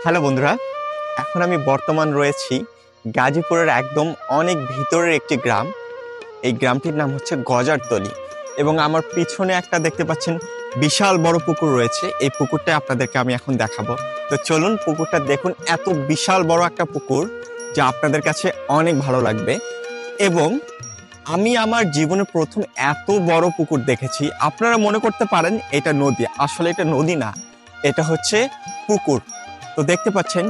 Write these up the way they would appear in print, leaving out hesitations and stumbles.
Hello বন্ধুরা, এখন আমি বর্তমান রয়েছি গাজীপুরের একদম অনেক ভিতরের একটি গ্রাম। এই গ্রামটির নাম হচ্ছে গজারতলি এবং আমার পিছনে একটা দেখতে পাচ্ছেন বিশাল বড় পুকুর রয়েছে। এই পুকুরটা আপনাদেরকে আমি এখন দেখাবো। তো চলুন পুকুরটা দেখুন। এত বিশাল বড় একটা পুকুর যা আপনাদের কাছে অনেক ভালো লাগবে। এবং আমি আমার জীবনে প্রথম এত বড় পুকুর দেখেছি। আপনারা মনে করতে পারেন এটা নদী, আসলে এটা নদী না, এটা হচ্ছে পুকুর। তো দেখতে পাচ্ছেন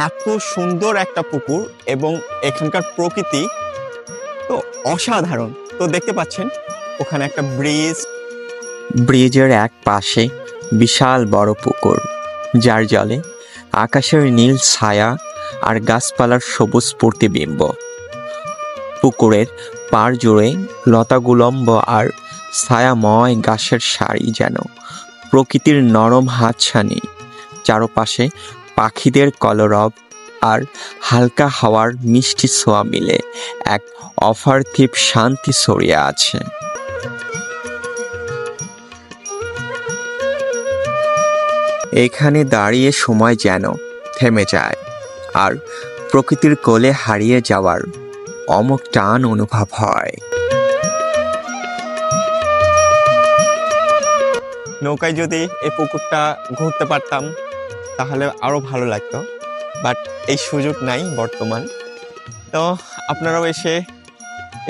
এত সুন্দর একটা পুকুর এবং এখানকার প্রকৃতি তো অসাধারণ। তো দেখতে পাচ্ছেন ওখানে একটা ব্রিজের এক পাশে বিশাল বড় পুকুর, যার জলে আকাশের নীল ছায়া আর গাছপালার সবুজ প্রতিবিম্ব। পুকুরের পাড় জুড়ে লতাগুলম্ব আর ছায়াময় গাছের সারি যেন প্রকৃতির নরম হাতছানি। চারপাশে পাখিদের কলরব আর হালকা হাওয়ার মিষ্টি ছোঁয়া মিলে এক অপার্থিব শান্তি ছড়িয়ে আছে। এখানে দাঁড়িয়ে সময় যেন থেমে যায় আর প্রকৃতির কোলে হারিয়ে যাওয়ার অমোঘ টান অনুভব হয়। নৌকায় যদি এই পুকুরটা ঘুরতে পারতাম তাহলে আরো ভালো লাগতো, বাট এই সুযোগ নাই বর্তমান। তো আপনারাও এসে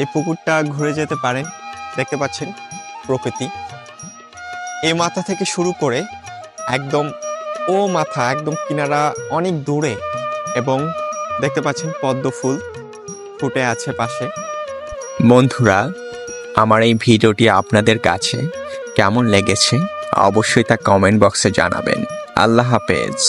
এই পুকুরটা ঘুরে যেতে পারেন। দেখতে পাচ্ছেন প্রকৃতি এই মাথা থেকে শুরু করে একদম ও মাথা একদম কিনারা অনেক দূরে, এবং দেখতে পাচ্ছেন পদ্ম ফুল ফুটে আছে পাশে। বন্ধুরা, আমার এই ভিডিওটি আপনাদের কাছে কেমন লেগেছে অবশ্যই তা কমেন্ট বক্সে জানাবেন। আল্লাহ হাফেজ।